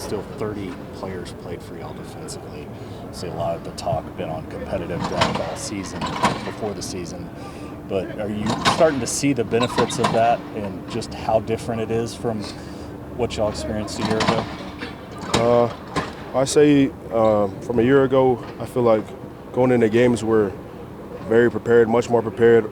still 30 players played for y'all defensively. See a lot of the talk been on competitive depth all season, before the season. But are you starting to see the benefits of that and just how different it is from what y'all experienced a year ago? I say from a year ago, I feel like going into games we're very prepared, much more prepared,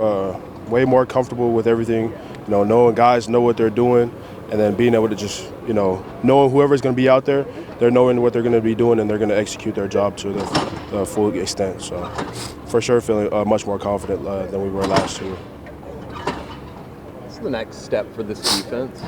way more comfortable with everything. Knowing guys know what they're doing, and then being able to just, knowing whoever's going to be out there, they're knowing what they're going to be doing, and they're going to execute their job to the full extent. So, for sure, feeling much more confident than we were last year. What's the next step for this defense?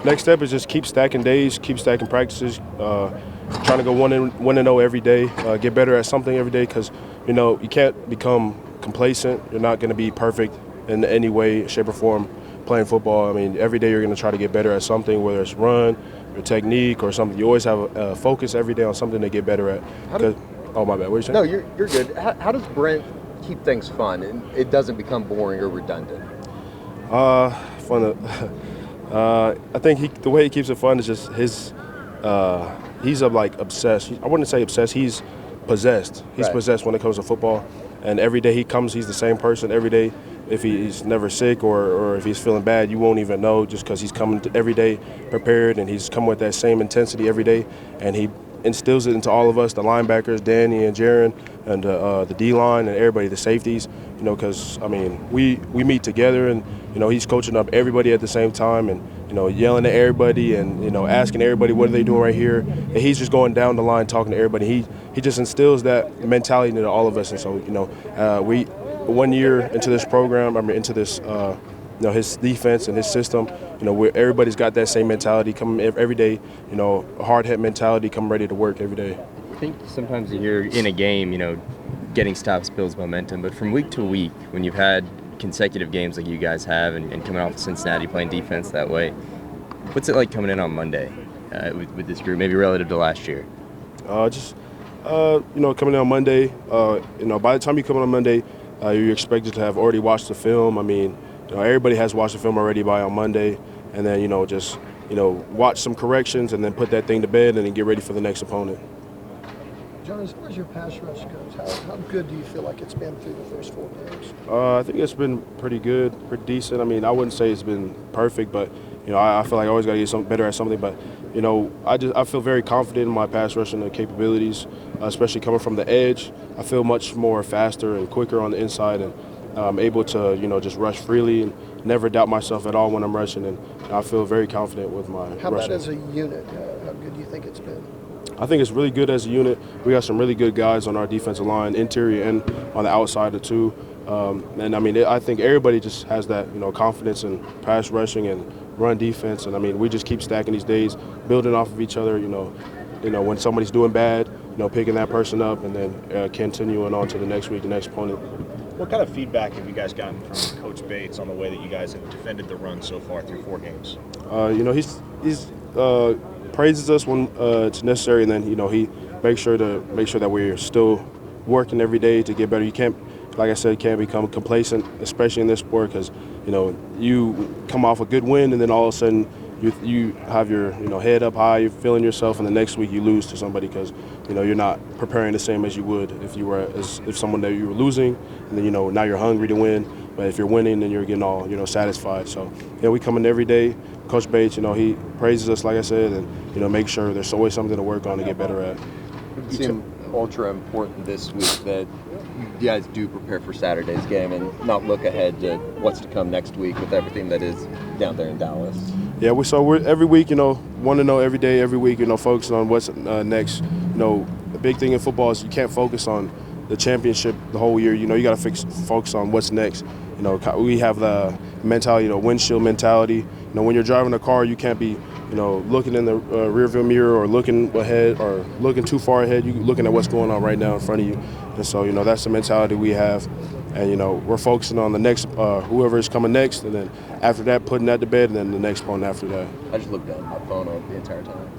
Next step is just keep stacking days, keep stacking practices, trying to go 1-0 every day, get better at something every day, because you can't become complacent. You're not going to be perfect in any way, shape, or form playing football. I mean, every day you're going to try to get better at something, whether it's run, your technique, or something. You always have a focus every day on something to get better at. Oh, my bad. What are you saying? No, you're good. How does Brent keep things fun and it doesn't become boring or redundant? Fun. I think the way he keeps it fun is just his. He's obsessed. I wouldn't say obsessed. He's possessed. He's possessed when it comes to football. And every day he comes, he's the same person every day. If he's never sick or if he's feeling bad, you won't even know, just because he's coming every day prepared, and he's coming with that same intensity every day. And he instills it into all of us, the linebackers, Danny and Jaron, and the D-line and everybody, the safeties, because, we meet together, and, he's coaching up everybody at the same time, and, yelling at everybody and, asking everybody what are they doing right here. And he's just going down the line talking to everybody. He just instills that mentality into all of us. And so, we 1 year into this program, into this, his defense and his system, where everybody's got that same mentality coming every day, a hard hit mentality, come ready to work every day. I think sometimes you hear in a game, getting stops builds momentum, but from week to week, when you've had consecutive games like you guys have and coming off of Cincinnati playing defense that way, what's it like coming in on Monday with this group, maybe relative to last year? Coming in on Monday, by the time you come in on Monday, you're expected to have already watched the film. Everybody has watched the film already by on Monday, and then, watch some corrections and then put that thing to bed and then get ready for the next opponent. Jonah, as far as your pass rush goes, how good do you feel like it's been through the first 4 games? I think it's been pretty good, pretty decent. I wouldn't say it's been perfect, but, I feel like I always got to get better at something. But, I feel very confident in my pass rushing capabilities, especially coming from the edge. I feel much more faster and quicker on the inside, and I'm able to, just rush freely and never doubt myself at all when I'm rushing. And I feel very confident with my rushing. How about as a unit? How good do you think it's been? I think it's really good as a unit. We got some really good guys on our defensive line, interior and on the outside too. I think everybody just has that, confidence in pass rushing and run defense. And we just keep stacking these days, building off of each other. When somebody's doing bad, picking that person up and then continuing on to the next week, the next opponent. What kind of feedback have you guys gotten from Coach Bates on the way that you guys have defended the run so far through 4 games? He's praises us when it's necessary, and then he makes sure that we're still working every day to get better. You can't, like I said, become complacent, especially in this sport, because you come off a good win and then all of a sudden you have your head up high, you're feeling yourself, and the next week you lose to somebody because you're not preparing the same as you would if someone that you were losing, and then now you're hungry to win. But if you're winning, then you're getting all satisfied. So we come in every day. Coach Bates, he praises us, like I said, and make sure there's always something to work on to get better at. It seemed ultra important this week that you guys do prepare for Saturday's game and not look ahead to what's to come next week with everything that is down there in Dallas. Yeah, we're every week, want to know every day, every week, focusing on what's next. The big thing in football is you can't focus on the championship the whole year. You got to focus on what's next. We have the mentality, windshield mentality. When you're driving a car, you can't be, looking in the rearview mirror or looking ahead or looking too far ahead. You're looking at what's going on right now in front of you. And so, that's the mentality we have. And, we're focusing on the next, whoever is coming next. And then after that, putting that to bed, and then the next opponent after that. I just looked down my phone the entire time.